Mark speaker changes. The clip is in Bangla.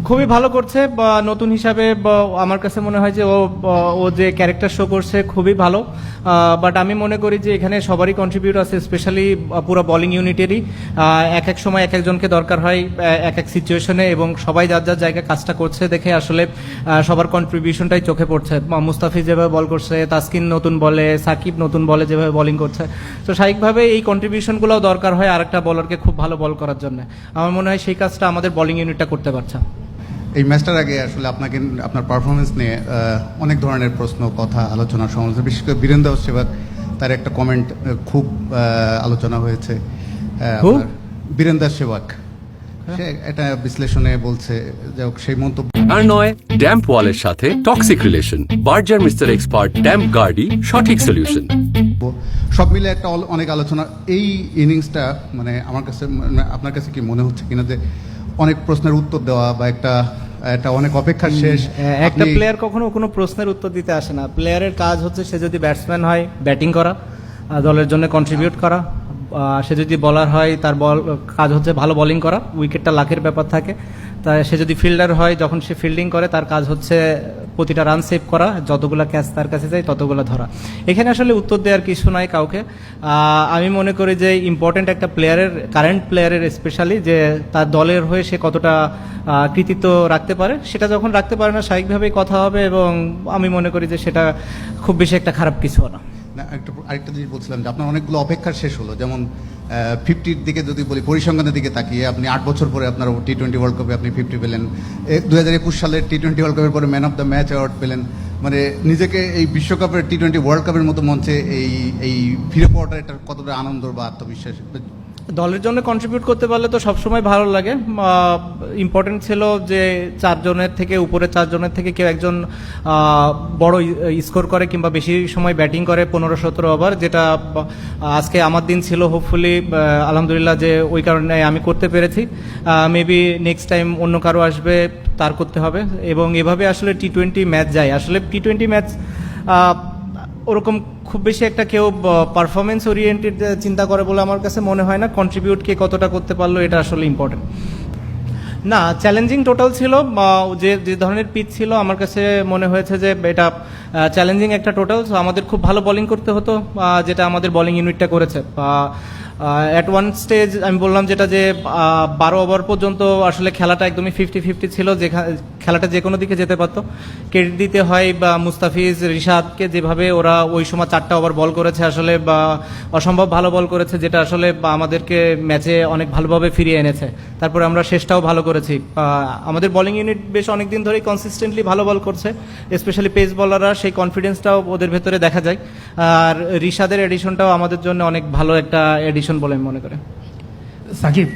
Speaker 1: খুবই ভালো করছে বা নতুন হিসাবে বা আমার কাছে মনে হয় যে ও যে ক্যারেক্টার শো করছে খুবই ভালো। বাট আমি মনে করি যে এখানে সবারই কন্ট্রিবিউট আছে, স্পেশালি পুরো বোলিং ইউনিটেরই। এক এক সময় এক একজনকে দরকার হয় এক এক সিচুয়েশনে, এবং সবাই যার যার জায়গায় কাজটা করছে দেখে আসলে সবার কন্ট্রিবিউশনটাই চোখে পড়ছে। মুস্তাফিজ যেভাবে বল করছে, তাসকিন নতুন বলে, সাকিব নতুন বলে যেভাবে বোলিং করছে, তো স্বাভাবিকভাবে এই কন্ট্রিবিউশনগুলোও দরকার হয় আরেকটা বলারকে খুব ভালো বল করার জন্য। আমার মনে হয় সেই কাজটা আমাদের বোলিং ইউনিটটা করতে পারছে।
Speaker 2: এই ম্যাচটার আগে আসলে আপনার পারফরমেন্স নিয়ে অনেক ধরনের প্রশ্ন, কথা, আলোচনা, সমালোচনা, বিশেষ করে বীরেন্দ্র সেবক তার একটা কমেন্ট খুব আলোচনা হয়েছে। আপনার বীরেন্দ্র সেবক সে এটা বিশ্লেষণে বলছে যে সেই মন্তব্য
Speaker 3: আর নয় ড্যাম্প ওয়ালের সাথে toxic relation. Berger mister expert damp গার্ডই সঠিক সলিউশন।
Speaker 2: সব মিলে একটা অনেক আলোচনা। এই ইনিংসটা মানে আমার কাছে, আপনার কাছে কি মনে হচ্ছে কিনা যে অনেক প্রশ্নের উত্তর দেওয়া বা একটা অনেক অপেক্ষার শেষ?
Speaker 1: একটা প্লেয়ার কখনো কোনো প্রশ্নের উত্তর দিতে আসে না। প্লেয়ারের কাজ হচ্ছে সে যদি ব্যাটসম্যান হয় ব্যাটিং করা, দলের জন্য কন্ট্রিবিউট করা, সে যদি বলার হয় তার কাজ হচ্ছে ভালো বোলিং করা, উইকেটটা লাখের ব্যাপার থাকে। তাই সে যদি ফিল্ডার হয়, যখন সে ফিল্ডিং করে তার কাজ হচ্ছে প্রতিটা রান সেভ করা, যতগুলো ক্যাচ তার কাছে যায় ততগুলো ধরা। এখানে আসলে উত্তর দেওয়ার কিছু নাই কাউকে। আমি মনে করি যে ইম্পর্টেন্ট একটা প্লেয়ারের, কারেন্ট প্লেয়ারের স্পেশালি, যে তার দলের হয়ে সে কতটা কৃতিত্ব রাখতে পারে, সেটা যখন রাখতে পারে না স্বাভাবিকভাবেই কথা হবে, এবং আমি মনে করি যে সেটা খুব বেশি একটা খারাপ কিছু না।
Speaker 2: আরেকটা জিনিস বলছিলাম যে আপনার অনেকগুলো অপেক্ষার শেষ হলো, যেমন 50-র দিকে যদি বলি, পরিসংখ্যানের দিকে তাকিয়ে আপনি 8 বছর পরে আপনার টি-20 ওয়ার্ল্ড কাপে আপনি 50 পেলেন, 2021 সালের টি-20 ওয়ার্ল্ড কাপের পরে man of the match award পেলেন। মানে নিজেকে এই বিশ্বকাপের টি-20 ওয়ার্ল্ড কাপের মতো মঞ্চে এই ফিরে পাওয়াটা এটা কতটা আনন্দ বা আত্মবিশ্বাস?
Speaker 1: দলের জন্য কন্ট্রিবিউট করতে পারলে তো সবসময় ভালো লাগে। ইম্পর্টেন্ট ছিল যে 4 জনের থেকে, উপরে 4 জনের থেকে কেউ একজন বড় স্কোর করে কিংবা বেশি সময় ব্যাটিং করে, 15-17 ওভার, যেটা আজকে আমার দিন ছিল। হোপফুলি আলহামদুলিল্লাহ যে ওই কারণে আমি করতে পেরেছি। মেবি নেক্সট টাইম অন্য কারো আসবে, তার করতে হবে। এবং এভাবে আসলে টি-20 ম্যাচ যায়। আসলে টি-20 ম্যাচ ওরকম খুব বেশি একটা কেউ পারফরমেন্স ওরিয়েন্টেড চিন্তা করে বলে আমার কাছে মনে হয় না। কন্ট্রিবিউট কে কতটা করতে পারলো এটা আসলে ইম্পর্টেন্ট না। চ্যালেঞ্জিং টোটাল ছিল, যে ধরনের পিচ ছিল আমার কাছে মনে হয়েছে যে এটা চ্যালেঞ্জিং একটা টোটাল। আমাদের খুব ভালো বোলিং করতে হতো, যেটা আমাদের বোলিং ইউনিটটা করেছে। অ্যাট ওয়ান স্টেজ আমি বললাম যেটা, যে 12 ওভার পর্যন্ত আসলে খেলাটা একদমই 50-50 ছিল, খেলাটা যে কোনো দিকে যেতে পারতো। ক্রেডিট দিতে হয় বা মুস্তাফিজ, রিশাদকে, যেভাবে ওরা ওই সময় 4টা ওভার বল করেছে আসলে, বা অসম্ভব ভালো বল করেছে, যেটা আসলে আমাদেরকে ম্যাচে অনেক ভালোভাবে ফিরিয়ে এনেছে। তারপরে আমরা শেষটাও ভালো করেছি। আমাদের বোলিং ইউনিট বেশ অনেকদিন ধরেই কনসিস্টেন্টলি ভালো বল করছে, স্পেশালি পেস বলাররা, সেই কনফিডেন্সটাও ওদের ভেতরে দেখা যায়। আর রিশাদের এডিশনটাও আমাদের জন্য অনেক ভালো একটা এডিশন বলে আমি মনে করি।
Speaker 4: সাকিব,